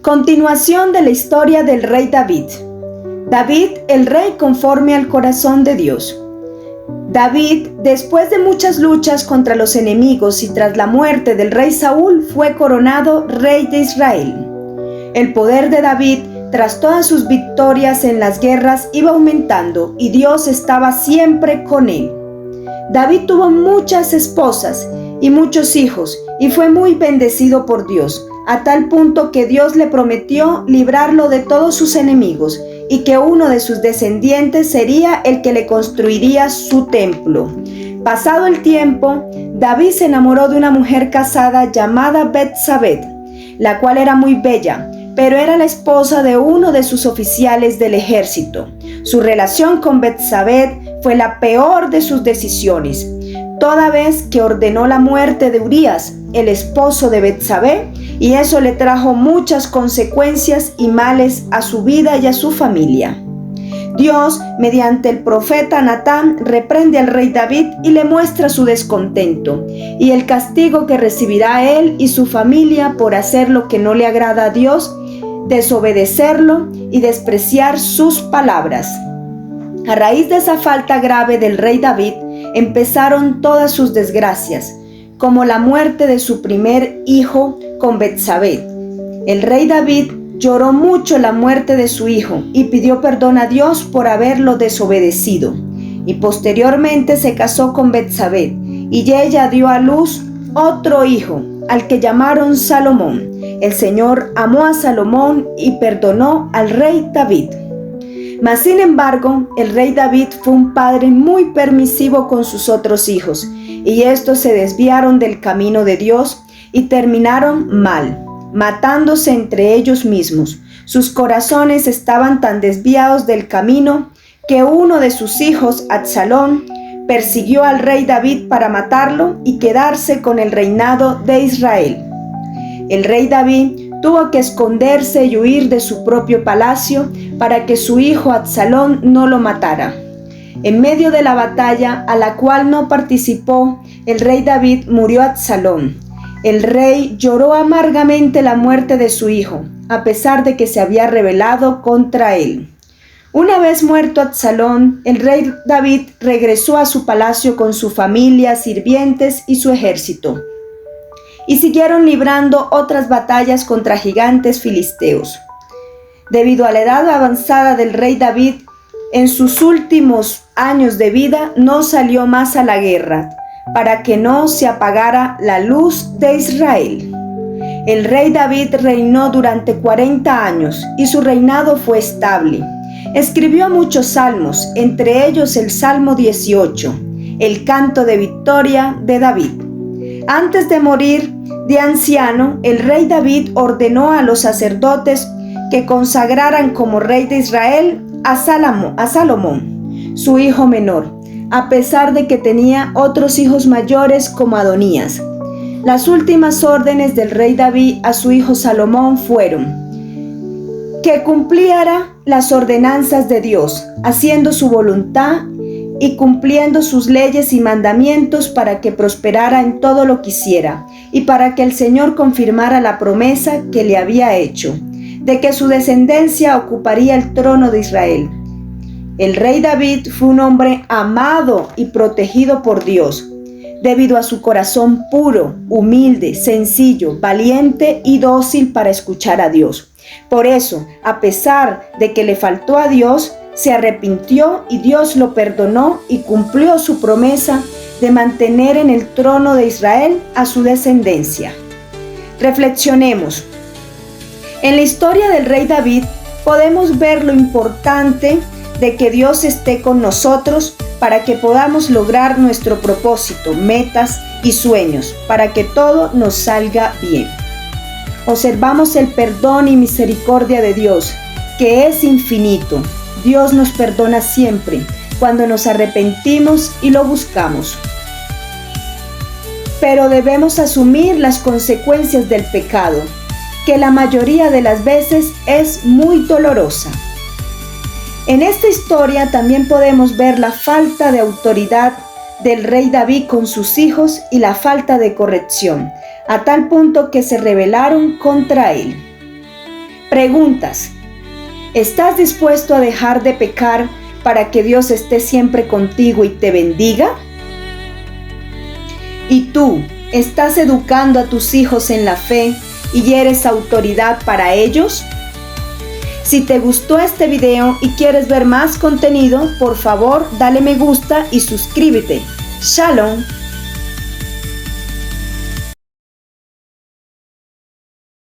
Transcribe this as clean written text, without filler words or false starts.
Continuación de la historia del rey David. David, el rey conforme al corazón de Dios. David, después de muchas luchas contra los enemigos y tras la muerte del rey Saúl, fue coronado rey de Israel. El poder de David, tras todas sus victorias en las guerras, iba aumentando y Dios estaba siempre con él. David tuvo muchas esposas y muchos hijos y fue muy bendecido por Dios, a tal punto que Dios le prometió librarlo de todos sus enemigos y que uno de sus descendientes sería el que le construiría su templo. Pasado el tiempo, David se enamoró de una mujer casada llamada Betsabé, la cual era muy bella, pero era la esposa de uno de sus oficiales del ejército. Su relación con Betsabé fue la peor de sus decisiones, toda vez que ordenó la muerte de Urías, el esposo de Betsabé, y eso le trajo muchas consecuencias y males a su vida y a su familia. Dios, mediante el profeta Natán, reprende al rey David y le muestra su descontento y el castigo que recibirá él y su familia por hacer lo que no le agrada a Dios, desobedecerlo y despreciar sus palabras. A raíz de esa falta grave del rey David, empezaron todas sus desgracias, como la muerte de su primer hijo con Betsabé. El rey David lloró mucho la muerte de su hijo y pidió perdón a Dios por haberlo desobedecido. Y posteriormente se casó con Betsabé y ella dio a luz otro hijo, al que llamaron Salomón. El Señor amó a Salomón y perdonó al rey David. Mas sin embargo, el rey David fue un padre muy permisivo con sus otros hijos, y estos se desviaron del camino de Dios y terminaron mal, matándose entre ellos mismos. Sus corazones estaban tan desviados del camino que uno de sus hijos, Absalón, persiguió al rey David para matarlo y quedarse con el reinado de Israel. El rey David tuvo que esconderse y huir de su propio palacio para que su hijo Absalón no lo matara. En medio de la batalla, a la cual no participó el rey David, murió Absalón. El rey lloró amargamente la muerte de su hijo, a pesar de que se había rebelado contra él. Una vez muerto Absalón, el rey David regresó a su palacio con su familia, sirvientes y su ejército, y siguieron librando otras batallas contra gigantes filisteos. Debido a la edad avanzada del rey David, en sus últimos años de vida no salió más a la guerra, para que no se apagara la luz de Israel. El rey David reinó durante 40 años y su reinado fue estable. Escribió muchos salmos, entre ellos el Salmo 18, el canto de victoria de David. Antes de morir de anciano, el rey David ordenó a los sacerdotes que consagraran como rey de Israel a Salomón, su hijo menor, a pesar de que tenía otros hijos mayores como Adonías. Las últimas órdenes del rey David a su hijo Salomón fueron que cumpliera las ordenanzas de Dios, haciendo su voluntad y cumpliendo sus leyes y mandamientos para que prosperara en todo lo que hiciera y para que el Señor confirmara la promesa que le había hecho, de que su descendencia ocuparía el trono de Israel. El rey David fue un hombre amado y protegido por Dios, debido a su corazón puro, humilde, sencillo, valiente y dócil para escuchar a Dios. Por eso, a pesar de que le faltó a Dios, se arrepintió y Dios lo perdonó y cumplió su promesa de mantener en el trono de Israel a su descendencia. Reflexionemos. En la historia del rey David podemos ver lo importante de que Dios esté con nosotros para que podamos lograr nuestro propósito, metas y sueños, para que todo nos salga bien. Observamos el perdón y misericordia de Dios, que es infinito. Dios nos perdona siempre, cuando nos arrepentimos y lo buscamos. Pero debemos asumir las consecuencias del pecado, que la mayoría de las veces es muy dolorosa. En esta historia también podemos ver la falta de autoridad del rey David con sus hijos y la falta de corrección, a tal punto que se rebelaron contra él. Preguntas. ¿Estás dispuesto a dejar de pecar para que Dios esté siempre contigo y te bendiga? ¿Y tú estás educando a tus hijos en la fe y eres autoridad para ellos? Si te gustó este video y quieres ver más contenido, por favor dale me gusta y suscríbete. Shalom.